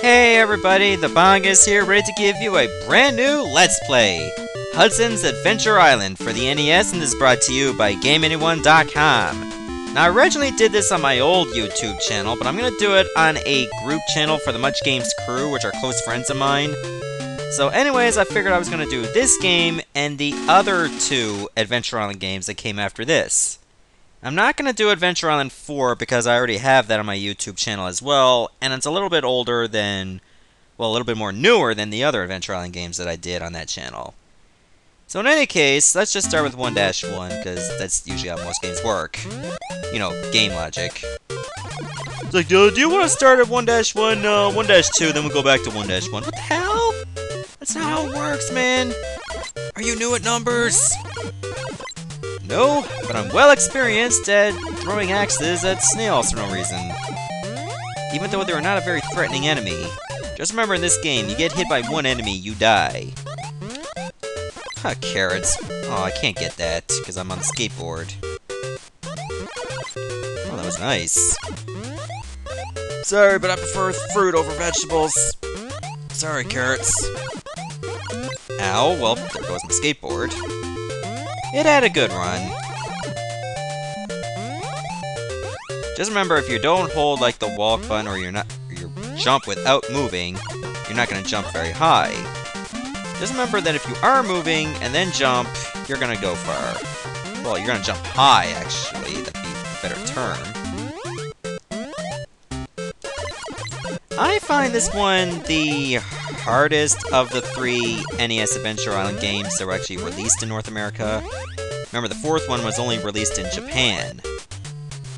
Hey everybody, the Bong is here, ready to give you a brand new Let's Play! Hudson's Adventure Island for the NES, and this is brought to you by GameAnyone.com. Now, I originally did this on my old YouTube channel, but I'm going to do it on a group channel for the Much Games crew, which are close friends of mine. So anyways, I figured I was going to do this game and the other two Adventure Island games that came after this. I'm not going to do Adventure Island 4 because I already have that on my YouTube channel as well, and it's a little bit older than, well, a little bit more newer than the other Adventure Island games that I did on that channel. So in any case, let's just start with 1-1, because that's usually how most games work. You know, game logic. It's like, do you want to start at 1-1? No, 1-2, then we'll go back to 1-1. What the hell? That's not how it works, man. Are you new at numbers? No, but I'm well experienced at throwing axes at snails for no reason. Even though they're not a very threatening enemy. Just remember in this game, you get hit by one enemy, you die. Huh, carrots. Oh, I can't get that, because I'm on the skateboard. Oh, that was nice. Sorry, but I prefer fruit over vegetables. Sorry, carrots. Ow, well, there goes my skateboard. It had a good run. Just remember, if you don't hold like the walk button or you jump without moving, you're not going to jump very high. Just remember that if you are moving and then jump, you're going to go far. Well, you're going to jump high, actually. That'd be a better term. I find this one the hardest of the three NES Adventure Island games that were actually released in North America. Remember, the fourth one was only released in Japan,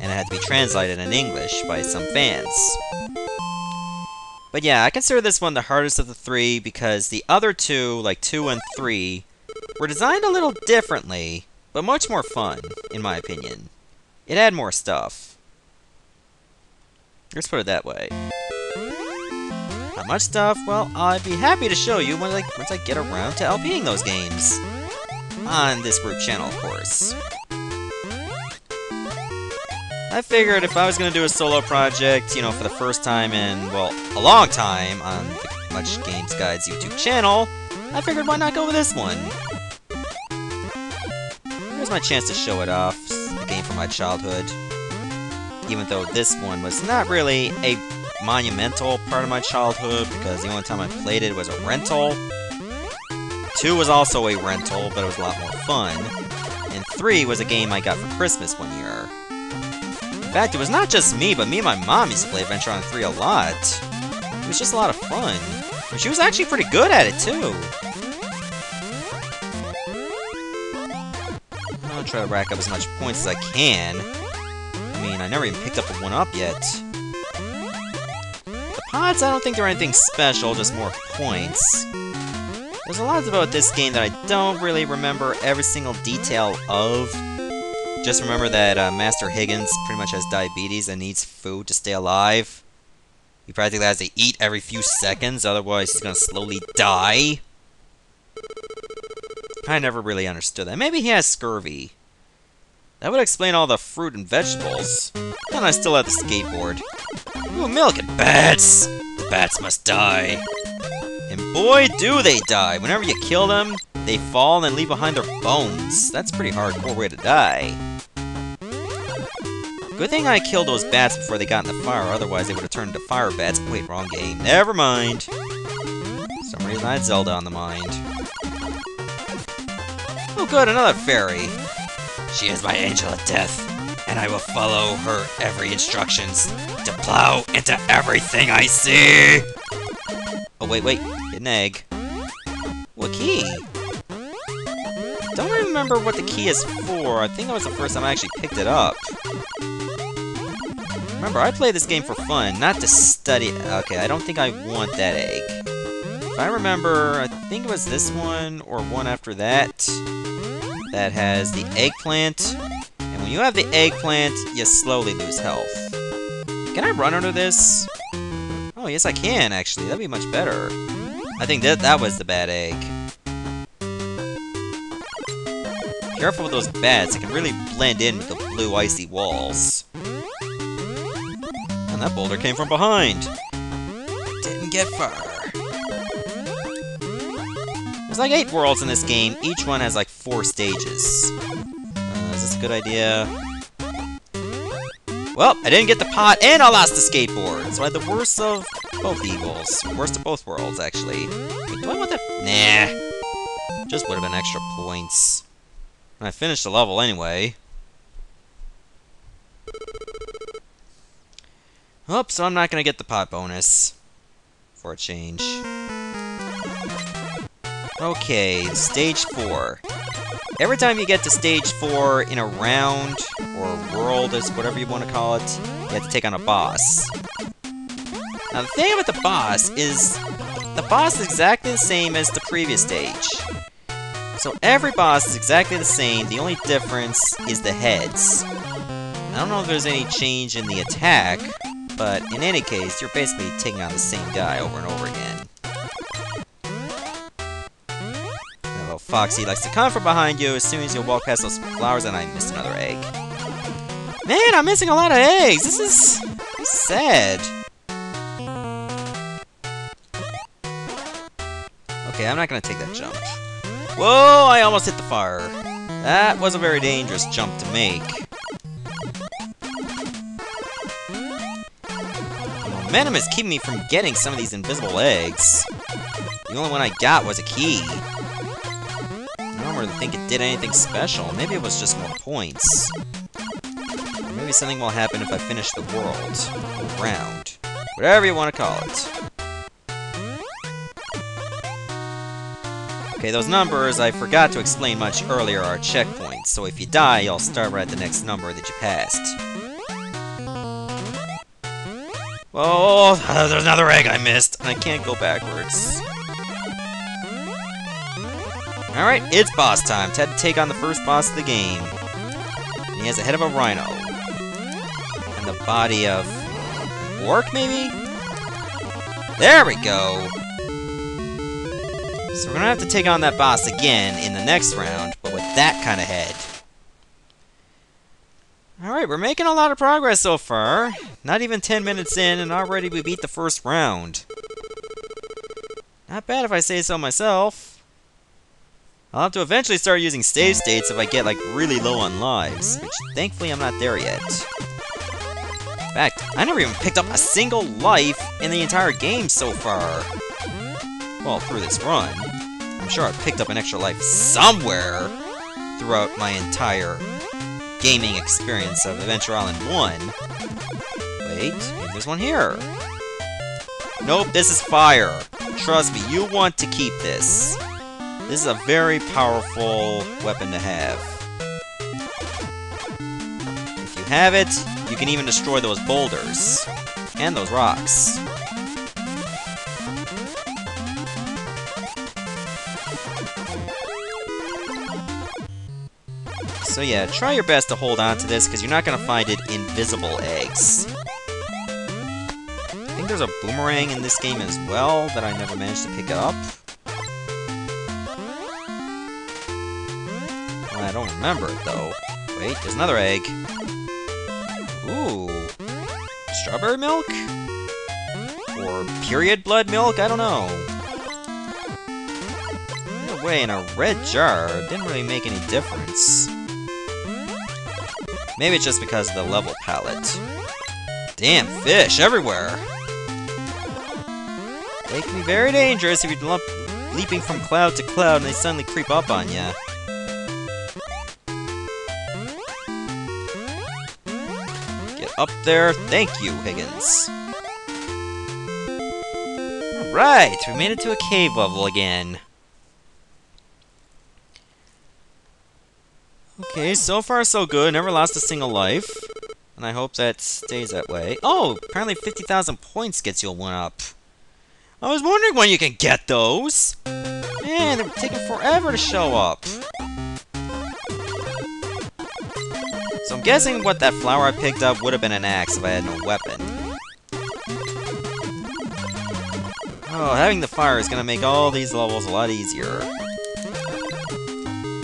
and it had to be translated in English by some fans. But yeah, I consider this one the hardest of the three because the other two, like 2 and 3, were designed a little differently, but much more fun, in my opinion. It had more stuff. Let's put it that way. How much stuff? Well, I'd be happy to show you once I get around to LPing those games. On this group channel, of course. I figured if I was going to do a solo project, you know, for the first time in, well, a long time on the Much Games Guide's YouTube channel, I figured why not go with this one? Here's my chance to show it off, a game from my childhood. Even though this one was not really a monumental part of my childhood, because the only time I played it was a rental. 2 was also a rental, but it was a lot more fun. And 3 was a game I got for Christmas one year. In fact, it was not just me, but me and my mom used to play Adventure Island 3 a lot. It was just a lot of fun. And she was actually pretty good at it, too. I'm gonna try to rack up as much points as I can. I mean, I never even picked up a 1-up yet. The pods, I don't think they're anything special, just more points. There's a lot about this game that I don't really remember every single detail of. Just remember that Master Higgins pretty much has diabetes and needs food to stay alive. He practically has to eat every few seconds, otherwise he's gonna slowly die. I never really understood that. Maybe he has scurvy. That would explain all the fruit and vegetables. And I still have the skateboard. Ooh, milk and bats! The bats must die. And boy, do they die! Whenever you kill them, they fall and then leave behind their bones. That's a pretty hardcore way to die. Good thing I killed those bats before they got in the fire, otherwise they would have turned into fire bats. Wait, wrong game. Never mind. For some reason I had Zelda on the mind. Oh good, another fairy. She is my angel of death, and I will follow her every instructions to plow into everything I see! Oh, wait, get an egg. What key? Don't remember what the key is for. I think that was the first time I actually picked it up. Remember, I play this game for fun, not to study. Okay, I don't think I want that egg. If I remember, I think it was this one, or one after that, that has the eggplant. And when you have the eggplant, you slowly lose health. Can I run under this? Oh, yes I can, actually. That'd be much better. I think that was the bad egg. Careful with those bats. It can really blend in with the blue icy walls. And that boulder came from behind. Didn't get far. There's like 8 worlds in this game. Each one has like 4 stages. Is this a good idea? Well, I didn't get the pot and I lost the skateboard. So I had the worst of both evils. Worst of both worlds, actually. Wait, do I want that? Nah. Just would have been extra points. I finished the level anyway. Oops, so I'm not going to get the pot bonus. For a change. Okay, stage 4. Every time you get to stage 4 in a round, or world, is whatever you want to call it, you have to take on a boss. Now the thing about the boss is exactly the same as the previous stage. So every boss is exactly the same, the only difference is the heads. I don't know if there's any change in the attack, but in any case, you're basically taking on the same guy over and over again. Foxy likes to come from behind you as soon as you walk past those flowers, and I missed another egg. Man, I'm missing a lot of eggs! This is sad. Okay, I'm not gonna take that jump. Whoa, I almost hit the fire. That was a very dangerous jump to make. The momentum is keeping me from getting some of these invisible eggs. The only one I got was a key. I don't really think it did anything special. Maybe it was just more points. Or maybe something will happen if I finish the world. Or round. Whatever you want to call it. Okay, those numbers I forgot to explain much earlier are checkpoints. So if you die, you'll start right at the next number that you passed. Oh, there's another egg I missed. And I can't go backwards. Alright, it's boss time. Time to take on the first boss of the game. And he has the head of a rhino. And the body of an orc, maybe? There we go! So we're gonna have to take on that boss again in the next round, but with that kind of head. Alright, we're making a lot of progress so far. Not even 10 minutes in, and already we beat the first round. Not bad if I say so myself. I'll have to eventually start using save states if I get, like, really low on lives, which thankfully I'm not there yet. In fact, I never even picked up a single life in the entire game so far. Well, through this run. I'm sure I've picked up an extra life somewhere throughout my entire gaming experience of Adventure Island 1. Wait, maybe there's one here. Nope, this is fire. Trust me, you want to keep this. This is a very powerful weapon to have. If you have it, you can even destroy those boulders. And those rocks. So yeah, try your best to hold on to this, because you're not going to find it invisible eggs. I think there's a boomerang in this game as well that I never managed to pick up. I don't remember it, though. Wait, there's another egg. Ooh. Strawberry milk? Or period blood milk? I don't know. Either way, in a red jar, it didn't really make any difference. Maybe it's just because of the level palette. Damn fish everywhere! They can be very dangerous if you're leaping from cloud to cloud and they suddenly creep up on you. Up there. Thank you, Higgins. Alright, we made it to a cave level again. Okay, so far so good. Never lost a single life. And I hope that stays that way. Oh, apparently 50,000 points gets you a 1-up. I was wondering when you can get those. Man, they're taking forever to show up. So I'm guessing what that flower I picked up would have been an axe if I had no weapon. Oh, having the fire is going to make all these levels a lot easier.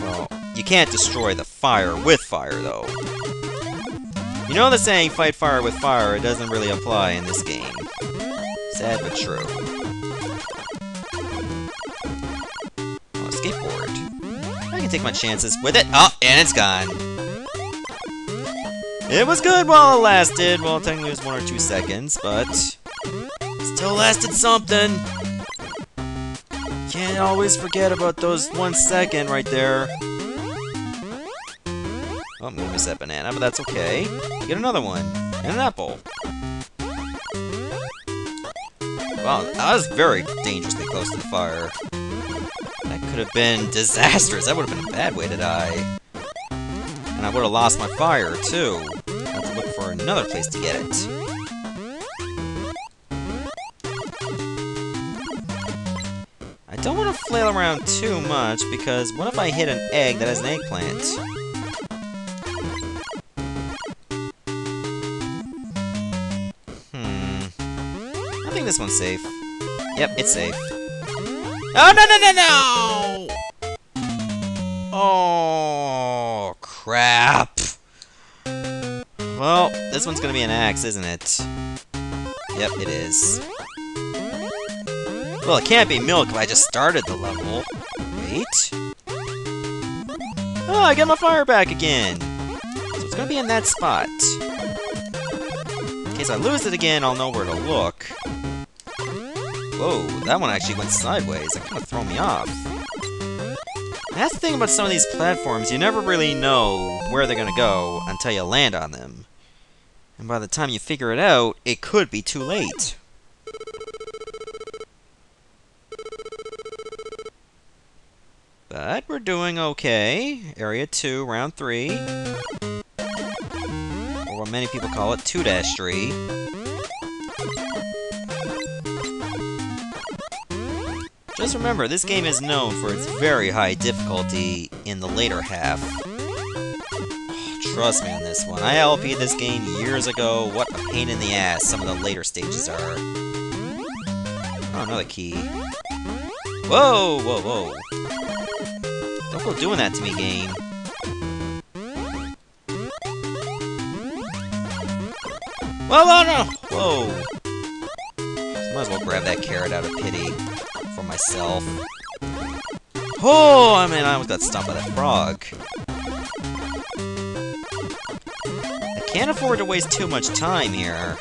Well, you can't destroy the fire with fire, though. You know the saying, fight fire with fire, it doesn't really apply in this game. Sad but true. Oh, skateboard. I can take my chances with it. Oh, and it's gone. It was good while it lasted. Well, technically it was 1 or 2 seconds, but still lasted something. Can't always forget about those 1 second right there. Oh, I'm gonna miss that banana, but that's okay. Get another one. And an apple. Wow, I was very dangerously close to the fire. That could have been disastrous. That would have been a bad way to die. And I would have lost my fire, too. I have to look for another place to get it. I don't want to flail around too much, because what if I hit an egg that has an eggplant? I think this one's safe. Yep, it's safe. Oh, no, no, no, no! Oh, crap. Well, this one's gonna be an axe, isn't it? Yep, it is. Well, it can't be milk if I just started the level. Wait. Oh, I got my fire back again. So it's gonna be in that spot. In case I lose it again, I'll know where to look. Whoa, that one actually went sideways. That kind of threw me off. That's the thing about some of these platforms, you never really know where they're gonna go until you land on them. And by the time you figure it out, it could be too late. But we're doing okay. Area 2, round 3. Or what many people call it, 2-3. Just remember, this game is known for its very high difficulty in the later half. Oh, trust me on this one. I LP'd this game years ago. What a pain in the ass some of the later stages are. Oh, another key. Whoa, whoa, whoa. Don't go doing that to me, game. Whoa, whoa, no! Whoa. Might as well grab that carrot out of pity. For myself. Oh, I mean, I almost got stomped by that frog. I can't afford to waste too much time here.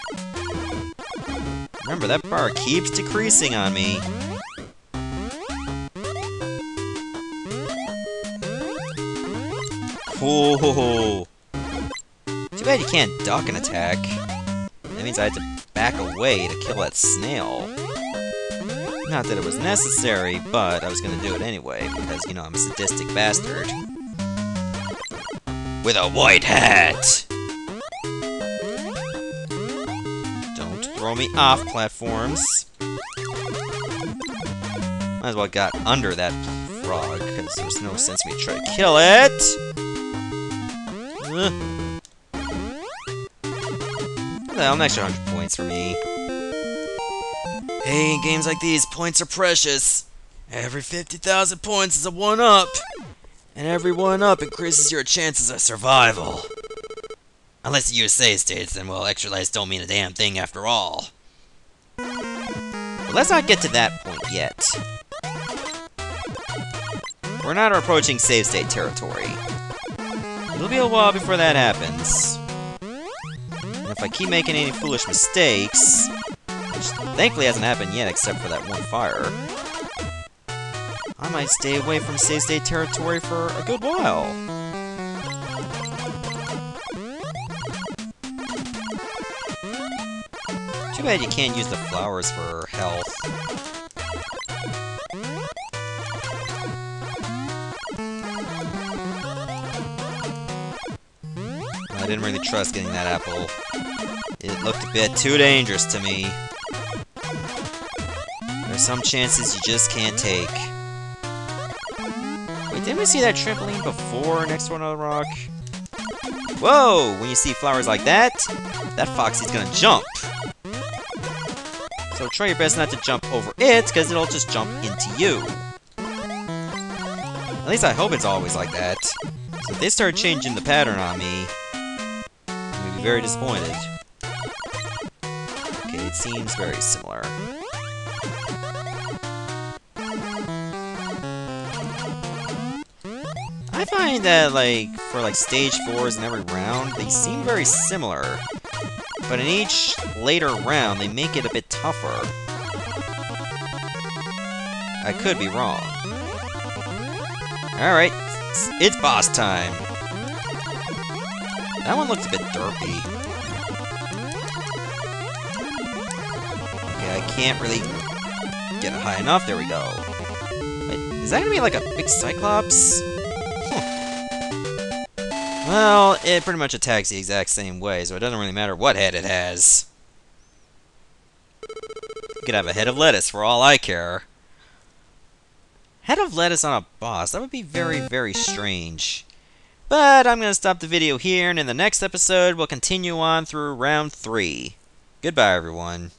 Remember, that bar keeps decreasing on me. Oh, too bad you can't duck an attack. That means I had to back away to kill that snail. Not that it was necessary, but I was gonna do it anyway, because, you know, I'm a sadistic bastard. With a white hat! Don't throw me off platforms. Might as well got under that frog, because there's no sense in me trying to kill it! Well, an extra 100 points for me. Hey, in games like these, points are precious. Every 50,000 points is a 1-up. And every 1-up increases your chances of survival. Unless the USA states, then, well, extra lives don't mean a damn thing after all. But let's not get to that point yet. We're not approaching save state territory. It'll be a while before that happens. And if I keep making any foolish mistakes, which thankfully hasn't happened yet except for that one fire, I might stay away from save state territory for a good while. Too bad you can't use the flowers for health. I didn't really trust getting that apple. It looked a bit too dangerous to me. There's some chances you just can't take. Wait, didn't we see that trampoline before next to another rock? Whoa! When you see flowers like that, that foxy's gonna jump. So try your best not to jump over it, because it'll just jump into you. At least I hope it's always like that. So if they start changing the pattern on me, I'm gonna be very disappointed. Okay, it seems very similar. I find that, like, for like stage 4s in every round, they seem very similar. But in each later round, they make it a bit tougher. I could be wrong. Alright, it's boss time. That one looks a bit derpy. Okay, I can't really get it high enough. There we go. Wait, is that gonna be like a big Cyclops? Well, it pretty much attacks the exact same way, so it doesn't really matter what head it has. You could have a head of lettuce for all I care. Head of lettuce on a boss, that would be very, very strange. But I'm going to stop the video here, and in the next episode, we'll continue on through round 3. Goodbye, everyone.